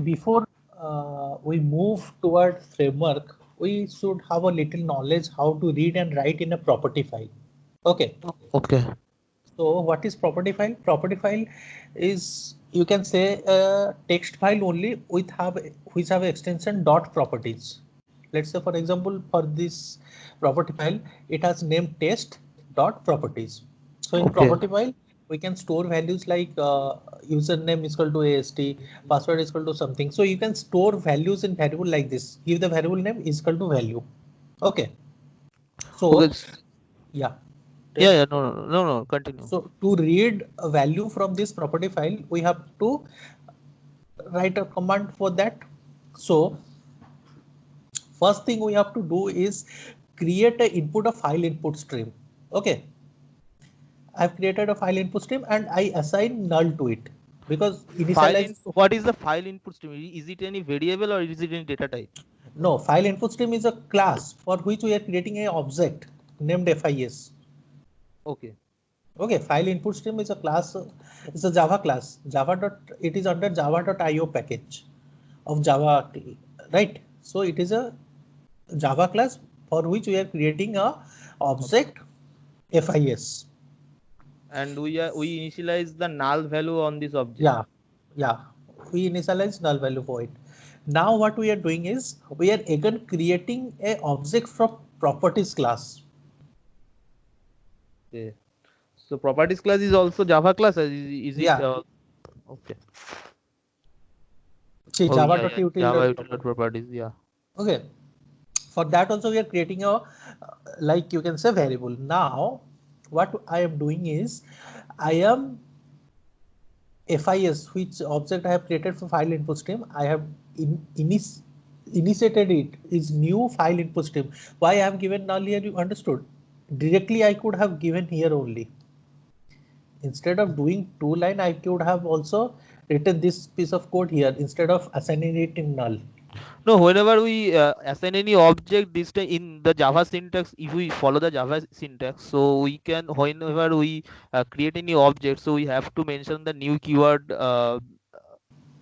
before we move toward framework, we should have a little knowledge how to read and write in a property file. Okay. Okay. So what is property file? Property file is, you can say, a text file only with have which have extension dot properties. Let's say, for example, for this property file, it has name test dot properties. So in Okay. property file, we can store values like username is equal to AST, password is equal to something. So you can store values in variable like this. Give the variable name is equal to value. Okay. Okay. So yeah. Yeah, Tell. yeah, no, continue. So to read a value from this property file, we have to write a command for that. So first thing we have to do is create a input, a file input stream. Okay. I've created a file input stream and I assign null to it because initialize. What is the file input stream? Is it any variable or is it any data type? No, file input stream is a class for which we are creating a object named FIS. Okay. Okay, file input stream is a class, it's a Java class. It is under java.io package of Java, right? So it is a Java class for which we are creating a object FIS. And we initialize the null value on this object. Yeah, yeah. We initialize null value for it. Now what we are doing is we are again creating a object from properties class. Okay. So properties class is also Java class. Is it? Yeah. Okay. See, Oh yeah, yeah. Java java.util. utility properties. Yeah. Okay. For that also we are creating a like you can say variable. Now what I am doing is I am FIS, which object I have created for file input stream, I have initiated it is new file input stream. Why I have given null here, you understood? Directly I could have given here only. Instead of doing two line, I could have also written this piece of code here instead of assigning it in null. No, whenever we assign any object, this time in the Java syntax, if we follow the Java syntax, so we can, whenever we create any object, so we have to mention the new keyword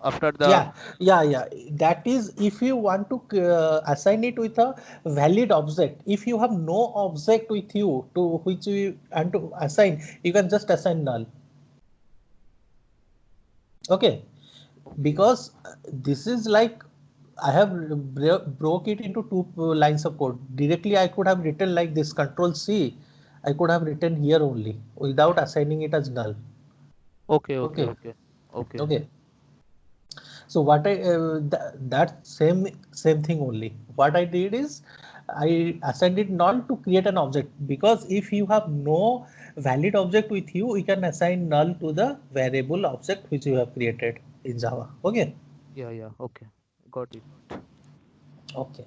after the. Yeah. That is if you want to assign it with a valid object. If you have no object with you to which you want to assign, you can just assign null. Okay. Okay. Because this is like I have broke it into two lines of code. Directly I could have written like this, control C. I could have written here only without assigning it as null. Okay, okay, Okay. okay, okay. Okay. So what I that same thing only. What I did is I assigned it null to create an object, because if you have no valid object with you, you can assign null to the variable object which you have created in Java. Okay. Yeah, yeah, okay. Got it. Okay.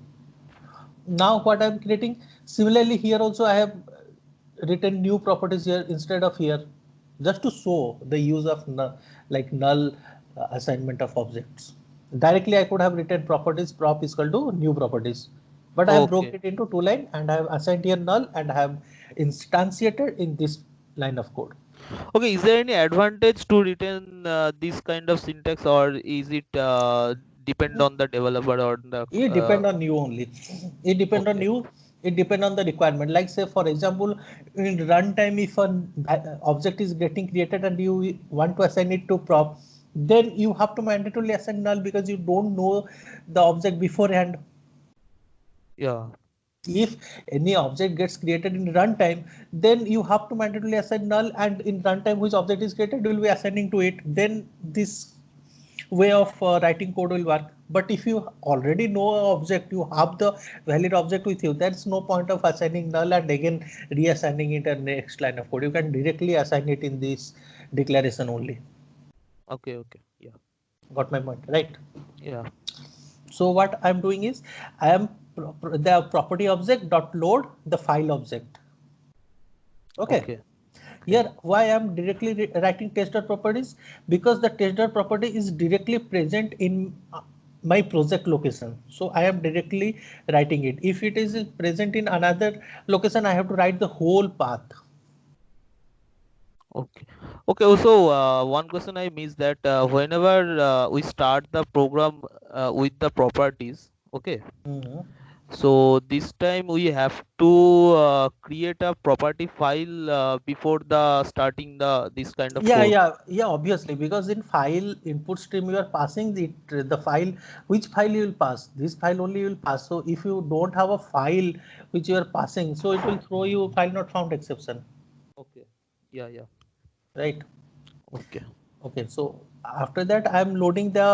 Now what I'm creating, similarly here also I have written new properties here instead of here, just to show the use of like null assignment of objects. Directly I could have written properties prop is equal to new properties, but I have broke Okay. it into two line and I have assigned here null and I have instantiated in this line of code. Okay, is there any advantage to retain this kind of syntax, or is it depend on the developer or the It depend on you only. It depend on okay. you. It depend on the requirement. Like say for example, in runtime, if an object is getting created and you want to assign it to prop, then you have to mandatorily assign null because you don't know the object beforehand. Yeah. If any object gets created in runtime, then you have to mandatorily assign null, and in runtime which object is created, you will be assigning to it. Then this way of writing code will work. But if you already know an object, you have the valid object with you, there's no point of assigning null and again reassigning it in the next line of code. You can directly assign it in this declaration only. Okay, okay. Yeah. Got my point, right? Yeah. So what I'm doing is I am the property object dot load the file object. Okay. Okay. Okay. Here, why I'm directly writing test.properties, because the test.property is directly present in my project location. So I am directly writing it. If it is present in another location, I have to write the whole path. Okay. Okay, also one question I missed that whenever we start the program with the properties, okay. Mhm. So this time we have to create a property file before the starting the this kind of Yeah, code. yeah, yeah, obviously, because in file input stream you are passing the file, which file you will pass, this file only you will pass. So if you don't have a file which you are passing, so it will throw you file not found exception, Okay. Yeah, yeah. right? Okay. Okay, so after that I am loading the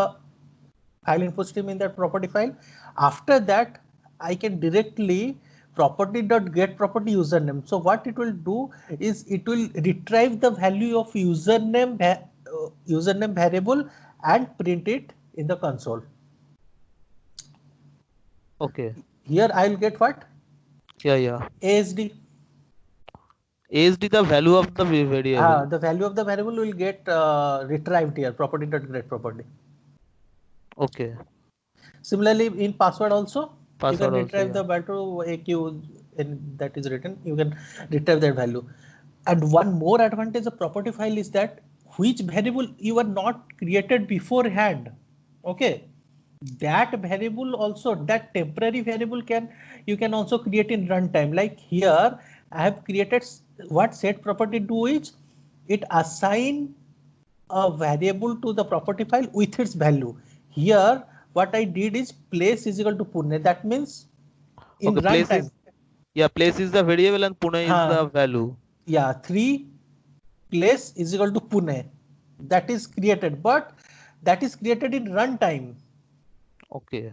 file input stream in that property file. After that, I can directly property.get property username. So what it will do is it will retrieve the value of username variable and print it in the console. Okay. Here I will get what? Yeah, yeah. ASD. ASD the value of the variable. The value of the variable will get retrieved here, property.get property. Okay. Similarly, in password also, you can Password also, retrieve yeah. the value AQ that is written. You can retrieve that value. And one more advantage of property file is that which variable you are not created beforehand. Okay, that variable also, that temporary variable you can also create in runtime. Like here, I have created what set property do is it assign a variable to the property file with its value. Here, what I did is place is equal to Pune. That means in Okay, place runtime, is, yeah, place is the variable and Pune is the huh, value. yeah, 3 place is equal to Pune. That is created, but that is created in runtime. Okay.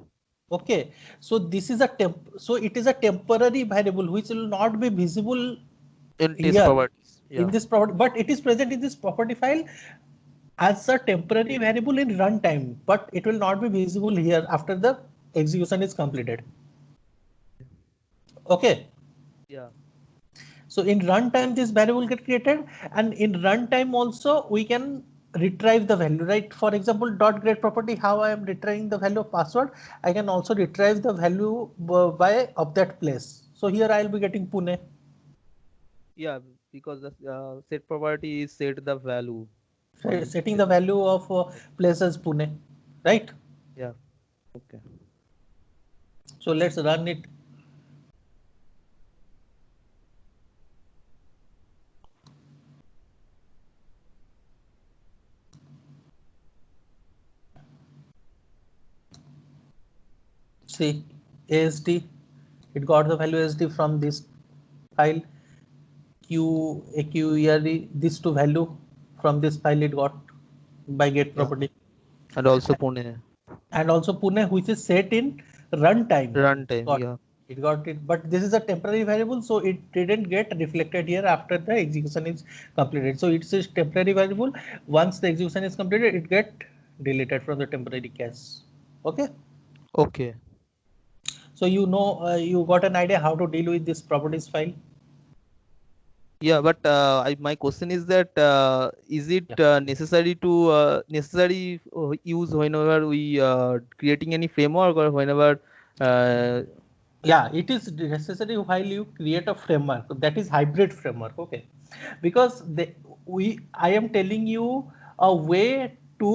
Okay, so this is a so it is a temporary variable which will not be visible In test here properties. in Yeah. this property, but it is present in this property file as a temporary variable in runtime, but it will not be visible here after the execution is completed. Okay. Yeah. So in runtime, this variable get created, and in runtime also we can retrieve the value, right? For example, dot get property, how I am retrieving the value of password, I can also retrieve the value by of that place. So here I will be getting Pune. Yeah, because the set property is set the value on Setting set. the value of place as Pune, right? Yeah. Okay. So let's run it. See, ASD, it got the value ASD from this file. AQERE, this to value from this file it got by get Yeah. property. And also Pune. And also Pune, which is set in runtime. Runtime. Got Yeah. it got it, but this is a temporary variable, so it didn't get reflected here after the execution is completed. So it's a temporary variable. Once the execution is completed, it get deleted from the temporary cache. Okay, Okay. so you got an idea how to deal with this properties file. Yeah, but my question is that is it Yeah. necessary to use whenever we creating any framework or whenever uh, Yeah, it is necessary while you create a framework that is hybrid framework. Okay, because I am telling you a way to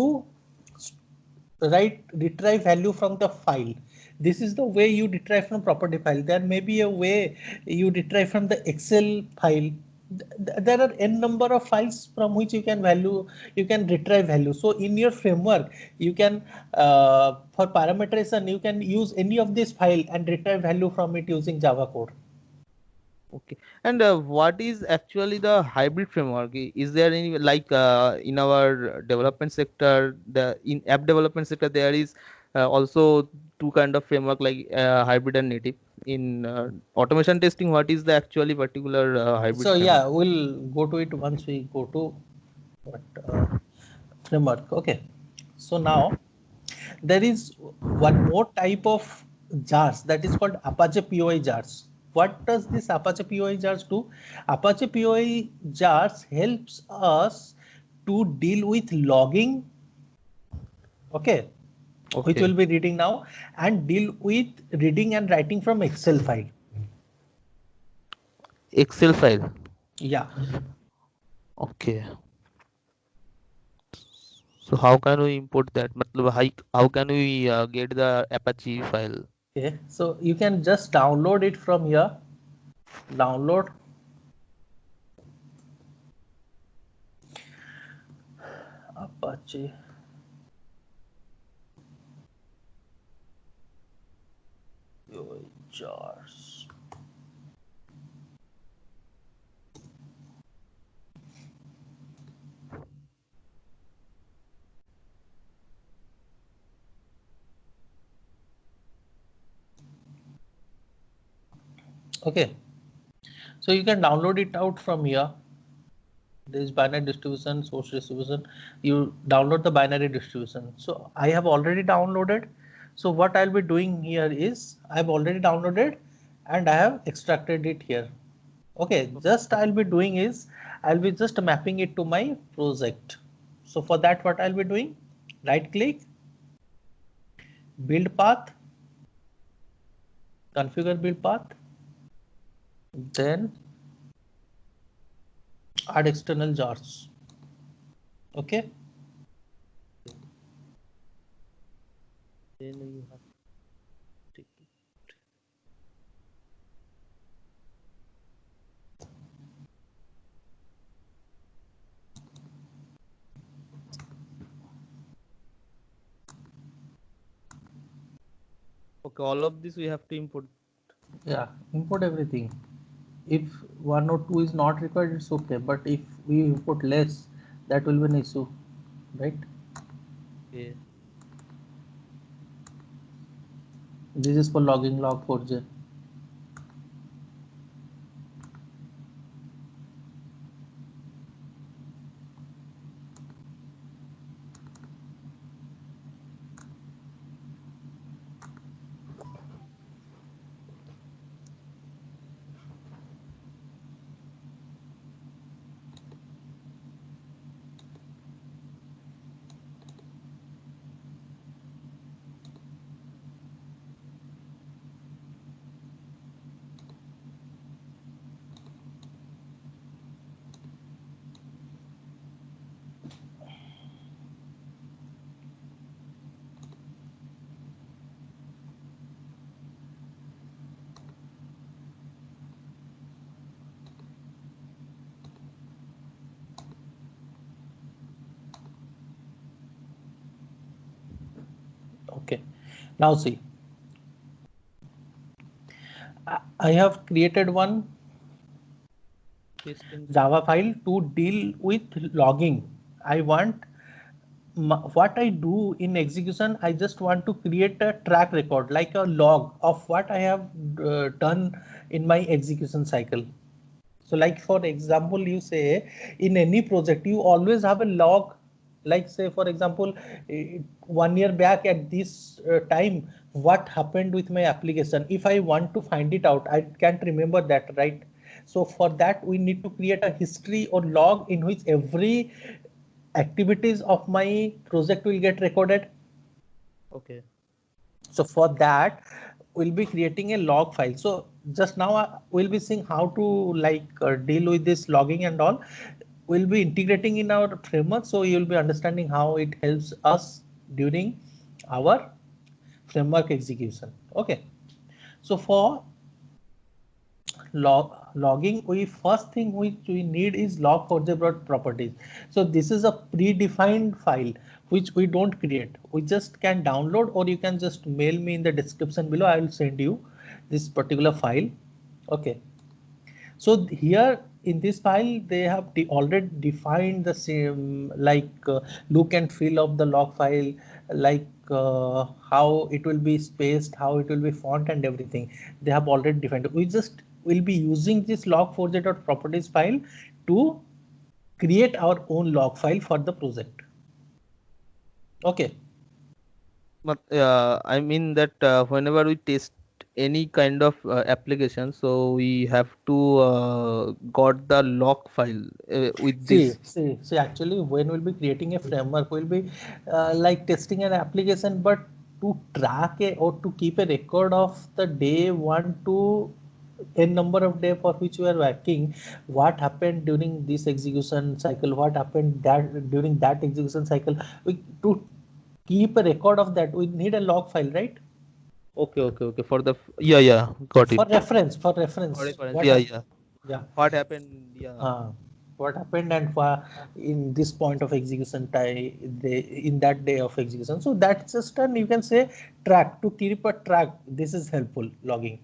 retrieve value from the file. This is the way you retrieve from property file. There may be a way you retrieve from the Excel file. There are n number of files from which you can retrieve value. So in your framework, you can for parameterization you can use any of this file and retrieve value from it using Java code. okay. And what is actually the hybrid framework? Is there any like in our development sector, the in app development sector, there is also two kind of framework like hybrid and native. In automation testing, what is the actually particular hybrid So framework? yeah, we'll go to it once we go to what framework. Okay, so now there is one more type of jars that is called Apache POI jars. What does this Apache POI jars do? Apache POI jars helps us to deal with logging, okay, which Okay, we'll be reading now, and deal with reading and writing from Excel file. Excel file. Yeah. Okay. So how can we import that? मतलब how can we get the Apache file? Okay, so you can just download it from here. Download Apache. Jars. Okay, so you can download it out from here. There is binary distribution, source distribution. You download the binary distribution. So I have already downloaded. So what I'll be doing here is I've already downloaded and I have extracted it here. Okay, just I'll be doing is I'll be just mapping it to my project. So for that, what I'll be doing, right click, build path, configure build path, then add external jars. Okay. Then you have to take it. Okay, all of this we have to import. Yeah, import everything. If one or two is not required, it's okay. But if we import less, that will be an issue, right? Okay. This is for logging log4j. Okay. Now see, I have created one Testing. Java file to deal with logging. I want what I do in execution, I just want to create a track record, like a log of what I have done in my execution cycle. So like for example, you say in any project, you always have a log, like say for example, 1 year back at this time, what happened with my application. If I want to find it out, I can't remember that, right? So for that, we need to create a history or log in which every activities of my project will get recorded. Okay. So for that, we'll be creating a log file. So just now we'll be seeing how to deal with this logging and all. We'll be integrating in our framework. So you'll be understanding how it helps us during our framework execution. Okay. So for logging, we first thing which we need is log4j properties. So this is a predefined file which we don't create. We just can download, or you can just mail me in the description below. I will send you this particular file. Okay. So here in this file, they have already defined the same look and feel of the log file, how it will be spaced, how it will be font and everything. They have already defined. We just will be using this log4j.properties file to create our own log file for the project. Okay. But I mean that whenever we test any kind of application, so we have to got the log file with this. See, actually, when we'll be creating a framework, we'll be like testing an application, but to track it or to keep a record of the day 1 to n number of day for which we are working, what happened during this execution cycle, what happened that during that execution cycle. To keep a record of that, we need a log file, right? Okay. For the yeah, got it. For reference, For reference, what yeah. yeah, What happened? Yeah. uh, what happened and in this point of execution time, in that day of execution. So that's just an, you can say, track, to keep a track. This is helpful logging.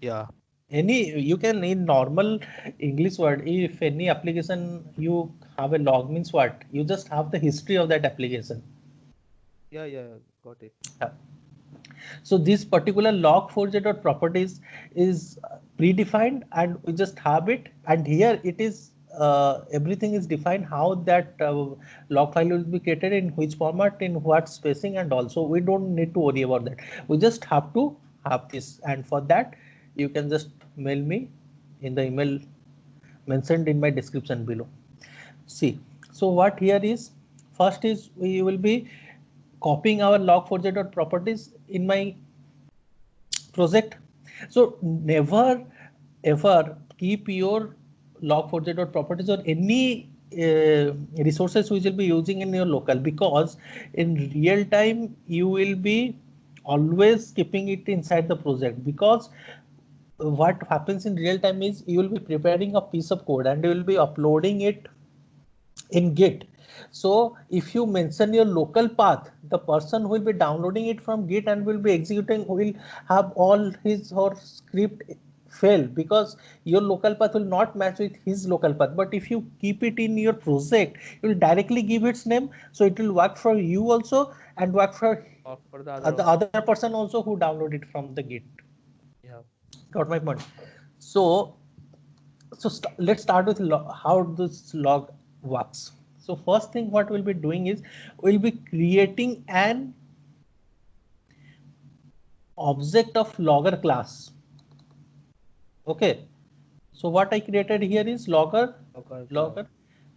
Yeah. Any, you can, in normal English word, if any application you have a log, means what, you just have the history of that application. Yeah. Got it. Yeah. So this particular log4j properties is predefined and we just have it, and here it is, everything is defined, how that log file will be created, in which format, in what spacing, and also we don't need to worry about that. We just have to have this, and for that you can just mail me in the email mentioned in my description below. See, so what here is, first is we will be copying our log4j properties in my project. So never ever keep your log4j properties or any resources which will be using in your local, because in real time you will be always keeping it inside the project. Because what happens in real time is, you will be preparing a piece of code and you will be uploading it in Git. So if you mention your local path, the person who will be downloading it from Git and will be executing will have all his or script fail, because your local path will not match with his local path. But if you keep it in your project, you will directly give its name, so it will work for you also and work for For the other the also. other person also who download it from the Git. Yeah. Got my point? So let's start with how this log works. So first thing what we'll be doing is, we'll be creating an object of logger class. Okay. So what I created here is logger Okay. logger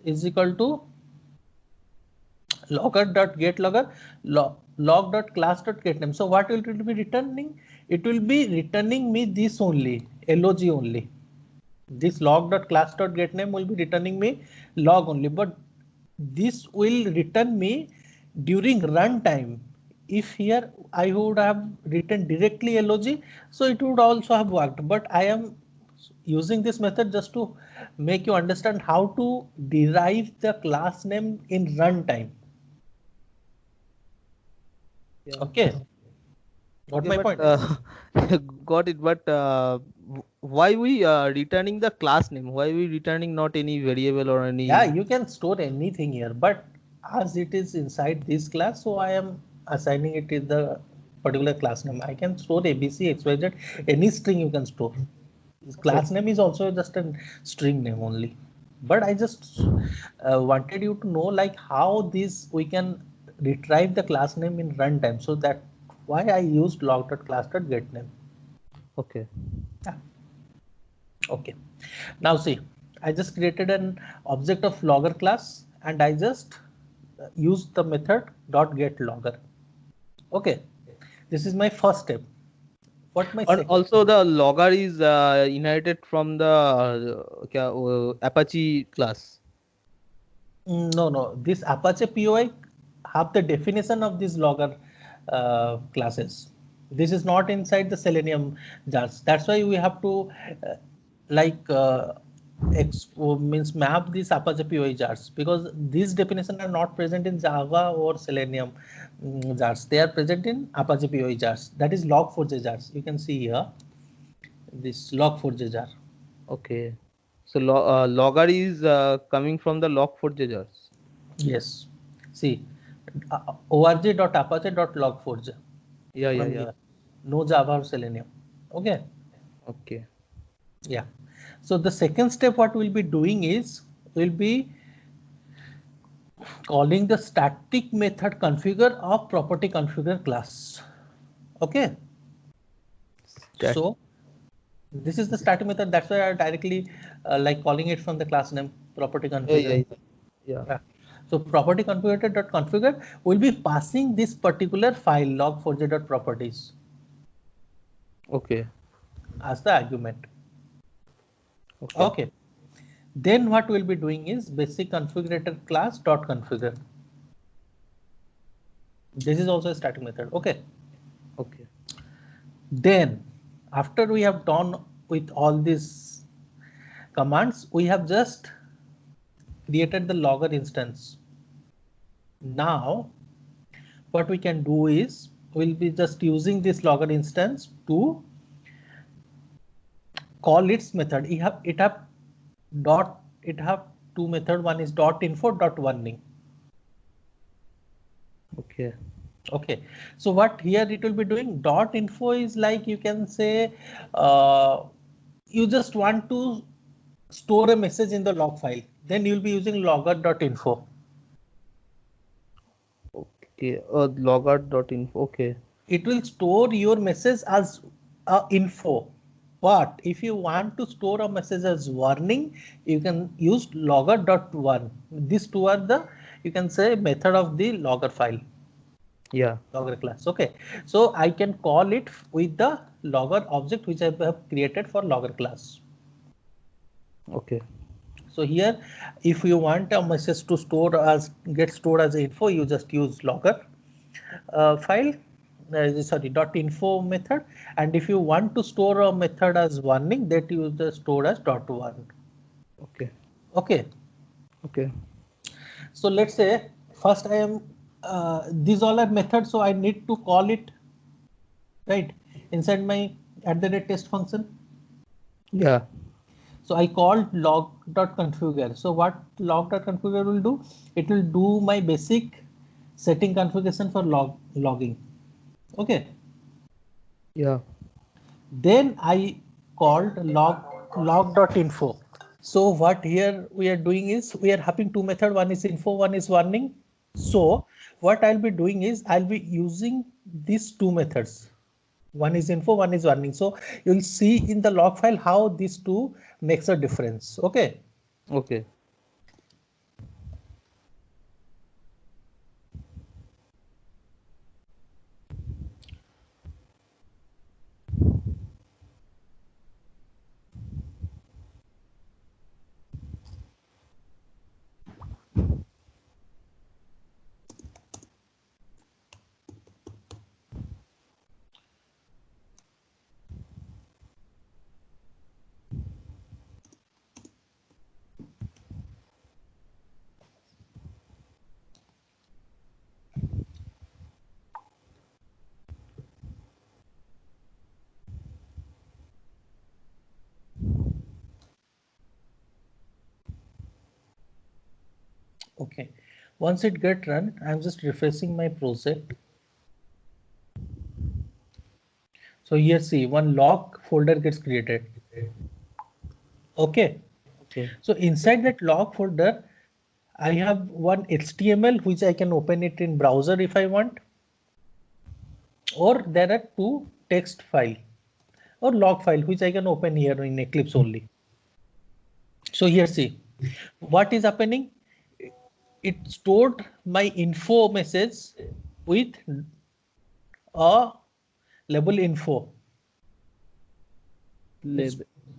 is equal to logger.getLogger log.class.getName. So what will it be returning? It will be returning me this only, log only. This log.class.getName will be returning me log only, but this will return me during runtime. If here I would have written directly log, so it would also have worked, but I am using this method just to make you understand how to derive the class name in runtime. Yeah. Okay, got Okay, my but point? got it. But why we returning the class name? Why we returning not any variable or Yeah, any? you can store anything here, but as it is inside this class, so I am assigning it in the particular class name. I can store ABC, XYZ, any string you can store. This class Okay. name is also just a string name only. But I just wanted you to know like how this we can retrieve the class name in runtime. So that why I used log.class.getName. Okay. Yeah. Okay. Now see, I just created an object of logger class and I just use the method dot get logger. Okay, this is my first step. What my And second? also the logger is inherited from the Apache class. No. This Apache POI have the definition of these logger classes. This is not inside the Selenium jars. That's why we have to uh, like means map these Apache POI jars, because these definitions are not present in Java or Selenium jars. They are present in Apache POI jars. That is log4j jars. You can see here this log4j jar. Okay. So logger is coming from the log4j jars. Yes. See, org.apache.log4j from Yeah. here. No Java or Selenium. Okay. Okay. Yeah. So the second step, what we'll be doing is we'll be calling the static method configure of property configure class. Okay. That. So this is the static method. That's why I directly like calling it from the class name property configure. Yeah. Yeah. So property configure will be passing this particular file log4j.properties. Okay. as the argument. Okay. Then what we'll be doing is basic configurator class dot configure. This is also a static method. Okay. Then after we have done with all these commands, we have just created the logger instance. Now what we can do is we'll be just using this logger instance to call its method. It have two method. One is dot info dot warning. Okay, so what here it will be doing, dot info is like, you can say you just want to store a message in the log file, then you'll be using logger.info. Logger.info. Okay. It will store your message as info. But if you want to store a message as warning, you can use logger.warn. These two are the, you can say, method of the logger file. Logger class. Okay, so I can call it with the logger object which I have created for logger class. Okay. So here, if you want a message to store as get stored as info, you just use logger file. Sorry, dot info method. And if you want to store a method as warning, that you just store as dot warn. Okay. So let's say first I am these all are methods, so I need to call it right inside my @test function. So I called log.configure. So what log.configure will do? It will do my basic setting configuration for logging. Okay. Then I called log.info. So what here we are doing is we are having two methods. One is info, one is warning. So what I'll be doing is I'll be using these two methods. One is info, one is warning. So you'll see in the log file how these two makes a difference. Okay. Okay, once it get run, I'm just refreshing my project. So here see, one log folder gets created. Okay. So inside that log folder, I have one HTML which I can open it in browser if I want, or there are two text file or log file which I can open here in Eclipse only. So here see, what is happening? It stored my info message with a label info. This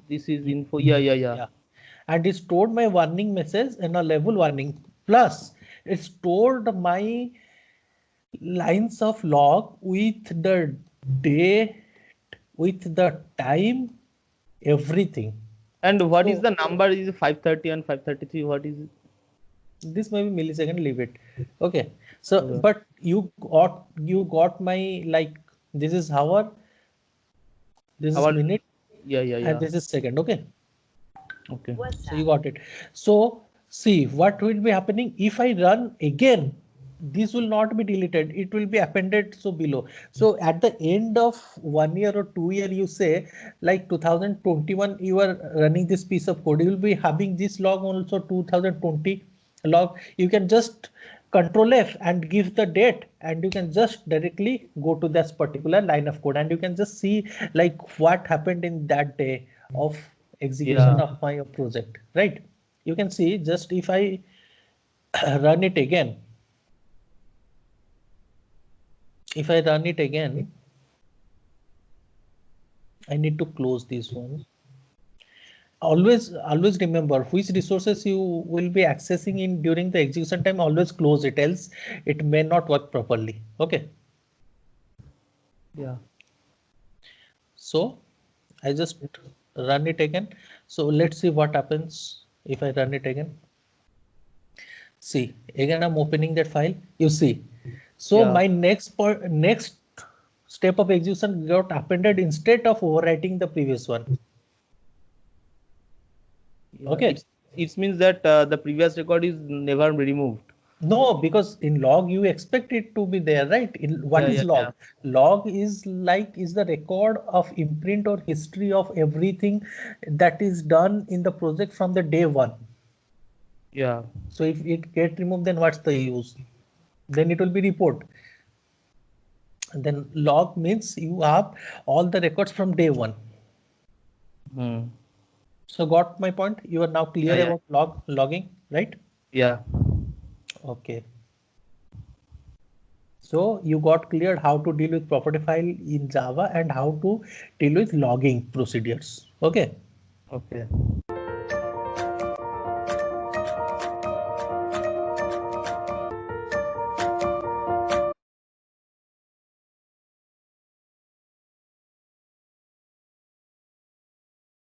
is info. Yeah. And it stored my warning message in a label warning. Plus, it stored my lines of log with the date, with the time, everything. And what is the number? Is 530 and 533? What is it? This may be millisecond, leave it. Okay. So, but you got my, like, this is hour, this is minute, and this is second. Okay. So you got it. So see what will be happening if I run again. This will not be deleted. It will be appended so below. So at the end of 1 year or 2 year, you say like 2021, you are running this piece of code. You will be having this log also 2020 log. You can just Control F and give the date, and you can just directly go to this particular line of code, and you can just see like what happened in that day of execution of my project, right? You can see just if I run it again, I need to close this one. Always remember which resources you will be accessing in during the execution time. Always close it, else it may not work properly. Okay. Yeah. So I just run it again. So let's see what happens if I run it again. See, again I'm opening that file. You see. So Yeah. my next step of execution got appended instead of overwriting the previous one. Yeah. Okay. It means that the previous record is never removed. No, because in log you expect it to be there, right? What Yeah, is yeah, log? yeah. Log is the record of imprint or history of everything that is done in the project from the day one. Yeah. So if it get removed, then what's the use? Then it will be report. And then log means you have all the records from day one. Hmm. So got my point? You are now clear Yeah, yeah. about logging, right? Yeah. Okay. So you got cleared how to deal with property file in Java and how to deal with logging procedures. Okay. Okay.